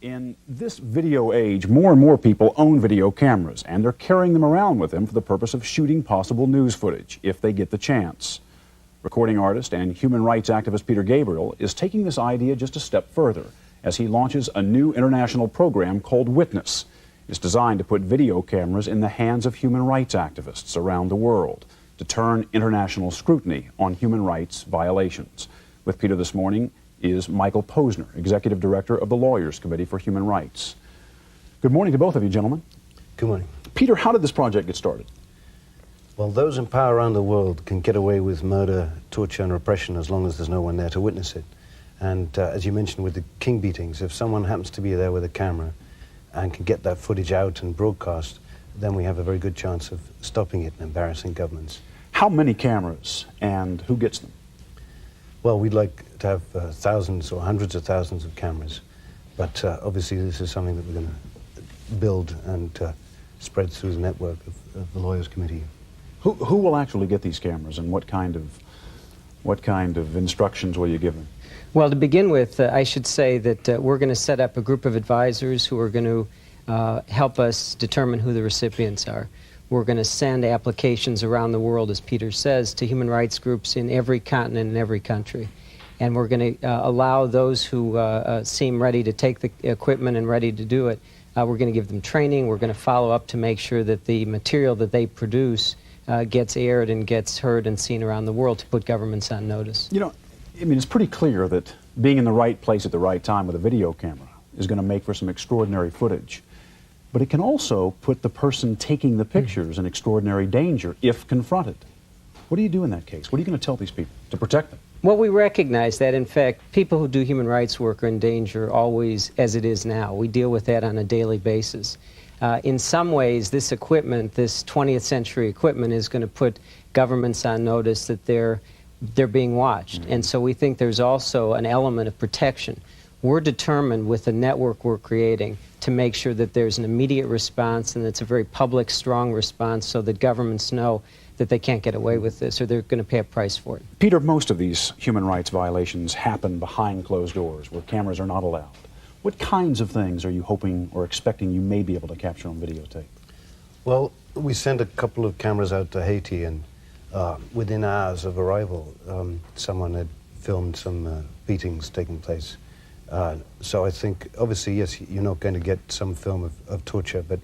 In this video age, more and more people own video cameras, and they're carrying them around with them for the purpose of shooting possible news footage, if they get the chance. Recording artist and human rights activist Peter Gabriel is taking this idea just a step further as he launches a new international program called Witness. It's designed to put video cameras in the hands of human rights activists around the world to turn international scrutiny on human rights violations. With Peter this morning is Michael Posner, Executive Director of the Lawyers Committee for Human Rights. Good morning to both of you, gentlemen. Good morning. Peter, how did this project get started? Well, those in power around the world can get away with murder, torture and repression as long as there's no one there to witness it. And as you mentioned with the King beatings, if someone happens to be there with a camera and can get that footage out and broadcast, then we have a very good chance of stopping it and embarrassing governments. How many cameras and who gets them? Well, we'd like to have thousands or hundreds of thousands of cameras, but obviously this is something that we're going to build and spread through the network of the Lawyers Committee. Who will actually get these cameras, and what kind of instructions will you give them? Well, to begin with, I should say that we're going to set up a group of advisors who are going to help us determine who the recipients are. We're going to send applications around the world, as Peter says, to human rights groups in every continent and every country. And we're going to allow those who seem ready to take the equipment and ready to do it, we're going to give them training. We're going to follow up to make sure that the material that they produce gets aired and gets heard and seen around the world to put governments on notice. You know, I mean, it's pretty clear that being in the right place at the right time with a video camera is going to make for some extraordinary footage. But it can also put the person taking the pictures in extraordinary danger if confronted. What do you do in that case? What are you going to tell these people to protect them? Well, we recognize that, in fact, people who do human rights work are in danger always, as it is now. We deal with that on a daily basis. In some ways, this equipment, this 20th century equipment, is going to put governments on notice that they're being watched. And so we think there's also an element of protection. We're determined with the network we're creating to make sure that there's an immediate response and it's a very public, strong response so that governments know that they can't get away with this or they're going to pay a price for it. Peter, most of these human rights violations happen behind closed doors where cameras are not allowed. What kinds of things are you hoping or expecting you may be able to capture on videotape? Well, we sent a couple of cameras out to Haiti, and within hours of arrival, someone had filmed some beatings taking place. So I think, obviously, yes, you're not going to get some film of torture, but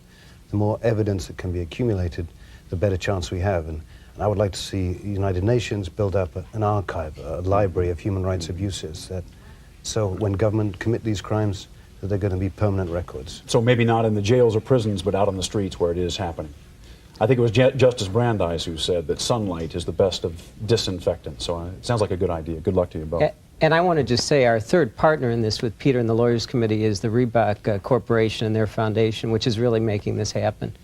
the more evidence that can be accumulated, the better chance we have. And I would like to see the United Nations build up an archive, a library of human rights abuses, so when government commit these crimes, that they're going to be permanent records. So maybe not in the jails or prisons, but out on the streets where it is happening. I think it was Justice Brandeis who said that sunlight is the best of disinfectants. So it sounds like a good idea. Good luck to you both. And I want to just say our third partner in this with Peter and the Lawyers Committee is the Reebok Corporation and their foundation, which is really making this happen.